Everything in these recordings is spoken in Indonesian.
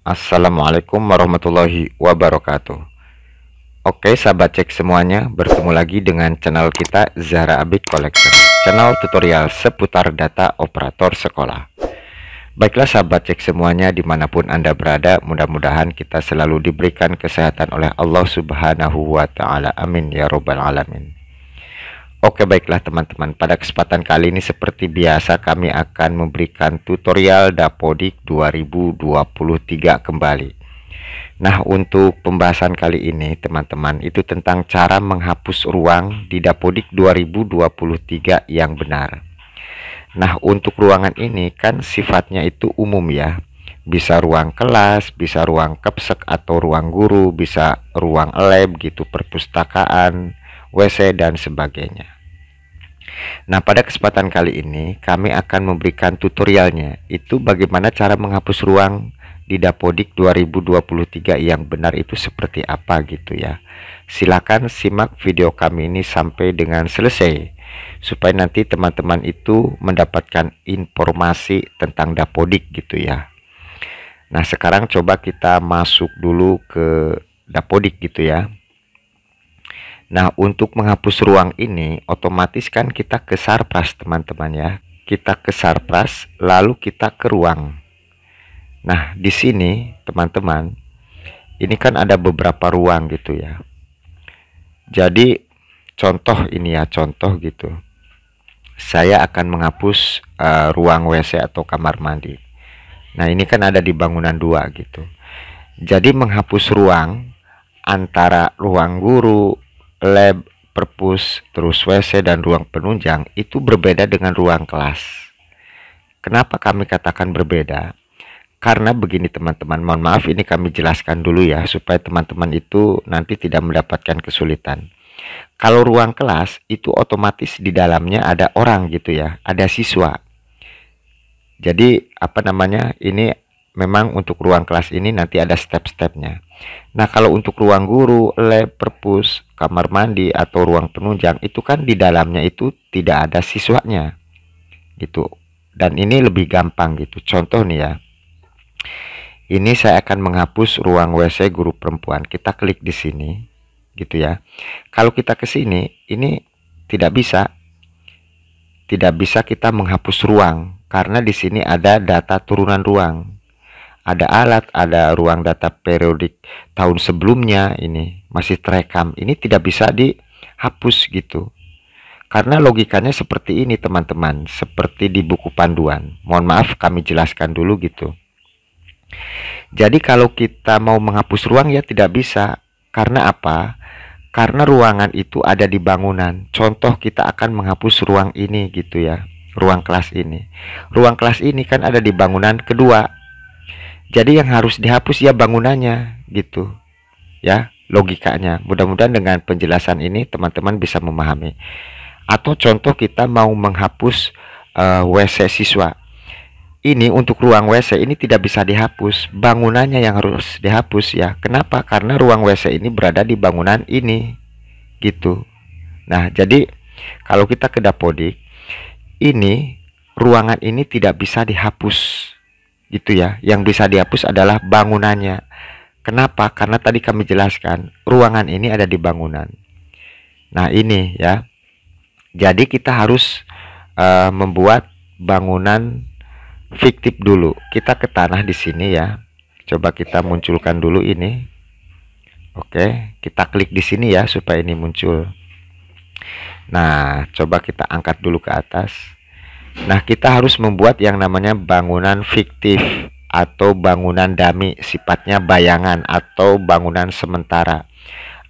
Assalamualaikum warahmatullahi wabarakatuh. Oke sahabat cek semuanya, bertemu lagi dengan channel kita Zahra Abid Collection, channel tutorial seputar data operator sekolah. Baiklah sahabat cek semuanya, dimanapun Anda berada, mudah-mudahan kita selalu diberikan kesehatan oleh Allah Subhanahu wa Ta'ala. Amin ya Robbal 'Alamin. Oke baiklah teman-teman, pada kesempatan kali ini seperti biasa kami akan memberikan tutorial Dapodik 2023 kembali. Nah, untuk pembahasan kali ini teman-teman itu tentang cara menghapus ruang di Dapodik 2023 yang benar. Nah, untuk ruangan ini kan sifatnya itu umum ya. Bisa ruang kelas, bisa ruang kepsek atau ruang guru, bisa ruang lab gitu, perpustakaan, WC dan sebagainya. Nah, pada kesempatan kali ini kami akan memberikan tutorialnya, itu bagaimana cara menghapus ruang di Dapodik 2023 yang benar itu seperti apa gitu ya. Silakan simak video kami ini sampai dengan selesai supaya nanti teman-teman itu mendapatkan informasi tentang Dapodik gitu ya. Nah, sekarang coba kita masuk dulu ke Dapodik gitu ya. Nah, untuk menghapus ruang ini otomatis kan kita ke Sarpras teman-teman ya. Kita ke Sarpras lalu kita ke ruang. Nah, di sini teman-teman, ini kan ada beberapa ruang gitu ya. Jadi contoh ini ya, contoh gitu. Saya akan menghapus ruang WC atau kamar mandi. Nah, ini kan ada di bangunan 2 gitu. Jadi menghapus ruang antara ruang guru, lab, perpus, terus WC dan ruang penunjang itu berbeda dengan ruang kelas. Kenapa kami katakan berbeda? Karena begini teman-teman, mohon maaf ini kami jelaskan dulu ya supaya teman-teman itu nanti tidak mendapatkan kesulitan. Kalau ruang kelas itu otomatis di dalamnya ada orang gitu ya, ada siswa. Jadi apa namanya, ini memang untuk ruang kelas ini nanti ada step-stepnya. Nah, kalau untuk ruang guru, lab, perpus, kamar mandi atau ruang penunjang itu kan di dalamnya itu tidak ada siswanya gitu. Dan ini lebih gampang gitu. Contoh nih ya. Ini saya akan menghapus ruang WC guru perempuan. Kita klik di sini gitu ya. Kalau kita ke sini ini tidak bisa. Tidak bisa kita menghapus ruang karena di sini ada data turunan ruang. Ada alat, ada ruang data periodik tahun sebelumnya, ini masih terekam. Ini tidak bisa dihapus gitu. Karena logikanya seperti ini teman-teman, seperti di buku panduan. Mohon maaf kami jelaskan dulu gitu. Jadi kalau kita mau menghapus ruang ya tidak bisa. Karena apa? Karena ruangan itu ada di bangunan. Contoh kita akan menghapus ruang ini gitu ya. Ruang kelas ini. Ruang kelas ini kan ada di bangunan kedua. Jadi yang harus dihapus ya bangunannya gitu ya, logikanya. Mudah-mudahan dengan penjelasan ini teman-teman bisa memahami. Atau contoh kita mau menghapus WC siswa. Ini untuk ruang WC ini tidak bisa dihapus, bangunannya yang harus dihapus ya. Kenapa? Karena ruang WC ini berada di bangunan ini gitu. Nah, jadi kalau kita ke Dapodik, ini ruangan ini tidak bisa dihapus gitu ya. Yang bisa dihapus adalah bangunannya. Kenapa? Karena tadi kami jelaskan ruangan ini ada di bangunan. Nah, ini ya. Jadi kita harus membuat bangunan fiktif dulu. Kita ke tanah di sini ya. Coba kita munculkan dulu ini. Oke, kita klik di sini ya supaya ini muncul. Nah, coba kita angkat dulu ke atas. Nah, kita harus membuat yang namanya bangunan fiktif atau bangunan dummy, sifatnya bayangan atau bangunan sementara.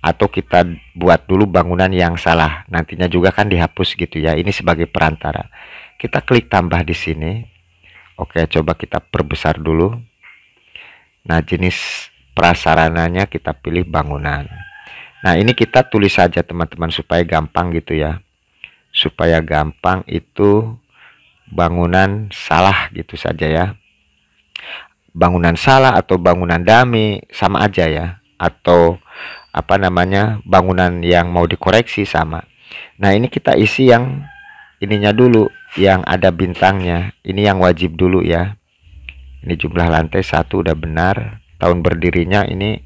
Atau kita buat dulu bangunan yang salah, nantinya juga kan dihapus gitu ya. Ini sebagai perantara. Kita klik tambah di sini. Oke, coba kita perbesar dulu. Nah, jenis prasarananya kita pilih bangunan. Nah, ini kita tulis saja teman-teman supaya gampang gitu ya. Supaya gampang itu bangunan salah gitu saja ya. Bangunan salah atau bangunan dummy sama aja ya. Atau apa namanya, bangunan yang mau dikoreksi sama. Nah, ini kita isi yang ininya dulu, yang ada bintangnya. Ini yang wajib dulu ya. Ini jumlah lantai 1 udah benar. tahun berdirinya ini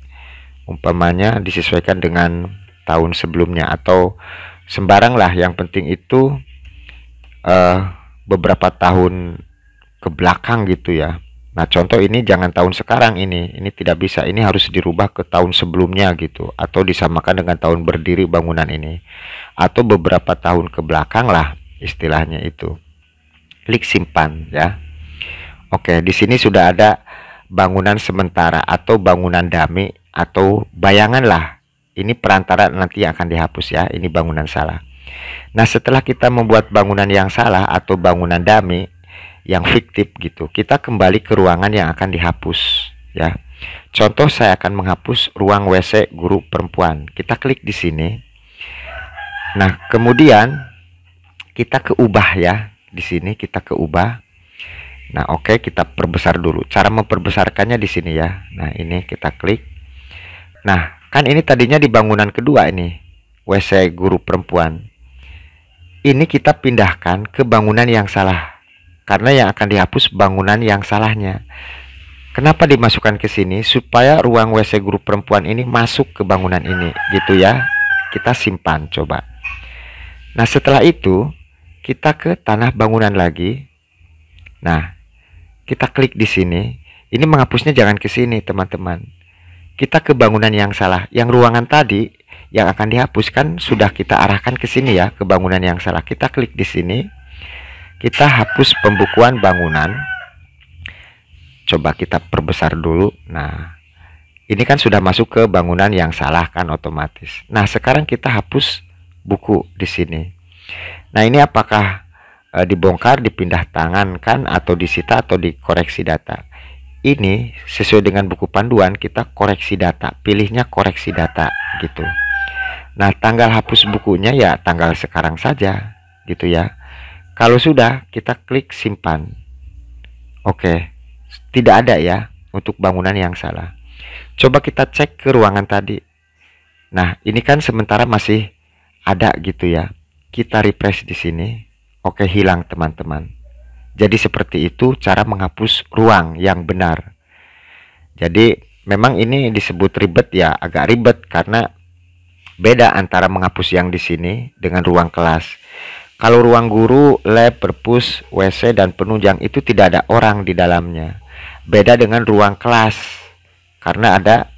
umpamanya disesuaikan dengan tahun sebelumnya atau sembarang lah, yang penting itu beberapa tahun ke belakang gitu ya. Nah, contoh ini jangan tahun sekarang, ini tidak bisa, ini harus dirubah ke tahun sebelumnya gitu, atau disamakan dengan tahun berdiri bangunan ini, atau beberapa tahun ke belakang lah istilahnya itu. Klik simpan ya. Oke, di sini sudah ada bangunan sementara atau bangunan dummy atau bayangan lah. Ini perantara nanti yang akan dihapus ya, ini bangunan salah. Nah, setelah kita membuat bangunan yang salah atau bangunan dummy yang fiktif gitu, kita kembali ke ruangan yang akan dihapus ya. Contoh, saya akan menghapus ruang WC guru perempuan. Kita klik di sini. Nah, kemudian kita ke ubah ya. Di sini kita ke ubah. Nah, oke, kita perbesar dulu. Cara memperbesarkannya di sini ya. Nah, ini kita klik. Nah, kan ini tadinya di bangunan kedua ini, WC guru perempuan. Ini kita pindahkan ke bangunan yang salah. Karena yang akan dihapus bangunan yang salahnya. Kenapa dimasukkan ke sini? Supaya ruang WC guru perempuan ini masuk ke bangunan ini, gitu ya. Kita simpan coba. Nah, setelah itu kita ke tanah bangunan lagi. Nah, kita klik di sini. Ini menghapusnya jangan ke sini, teman-teman. Kita ke bangunan yang salah. Yang ruangan tadi yang akan dihapuskan sudah kita arahkan ke sini ya, ke bangunan yang salah. Kita klik di sini. Kita hapus pembukuan bangunan. Coba kita perbesar dulu. Nah, ini kan sudah masuk ke bangunan yang salah kan otomatis. Nah, sekarang kita hapus buku di sini. Nah, ini apakah dibongkar, dipindah tangan kan, atau disita, atau dikoreksi data? Ini sesuai dengan buku panduan, kita koreksi data. Pilihnya koreksi data gitu. Nah, tanggal hapus bukunya ya tanggal sekarang saja gitu ya. Kalau sudah, kita klik simpan. Oke, tidak ada ya untuk bangunan yang salah. Coba kita cek ke ruangan tadi. Nah, ini kan sementara masih ada gitu ya. Kita refresh di sini. Oke, hilang teman-teman. Jadi seperti itu cara menghapus ruang yang benar. Jadi memang ini disebut ribet ya, agak ribet karena beda antara menghapus yang di sini dengan ruang kelas. Kalau ruang guru, lab, perpus, WC, dan penunjang itu tidak ada orang di dalamnya. Beda dengan ruang kelas, karena ada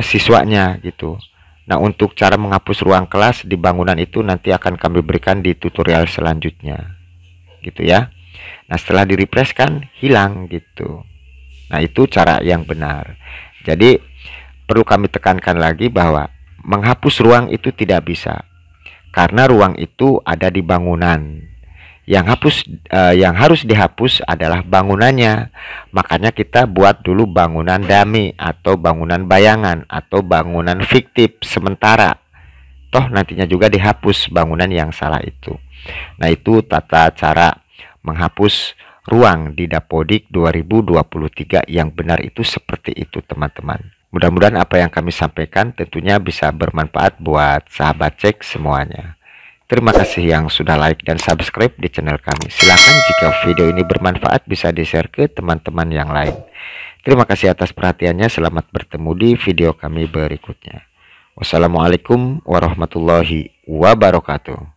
siswanya gitu. Nah, untuk cara menghapus ruang kelas di bangunan itu nanti akan kami berikan di tutorial selanjutnya, gitu ya. Nah, setelah di refresh kan hilang gitu. Nah, itu cara yang benar. Jadi perlu kami tekankan lagi bahwa menghapus ruang itu tidak bisa. Karena ruang itu ada di bangunan. Yang harus dihapus adalah bangunannya. Makanya kita buat dulu bangunan dummy atau bangunan bayangan atau bangunan fiktif sementara. Toh nantinya juga dihapus bangunan yang salah itu. Nah, itu tata cara menghapus ruang di Dapodik 2023 yang benar itu seperti itu, teman-teman. Mudah-mudahan apa yang kami sampaikan tentunya bisa bermanfaat buat sahabat cek semuanya. Terima kasih yang sudah like dan subscribe di channel kami. Silahkan jika video ini bermanfaat bisa di-share ke teman-teman yang lain. Terima kasih atas perhatiannya. Selamat bertemu di video kami berikutnya. Wassalamualaikum warahmatullahi wabarakatuh.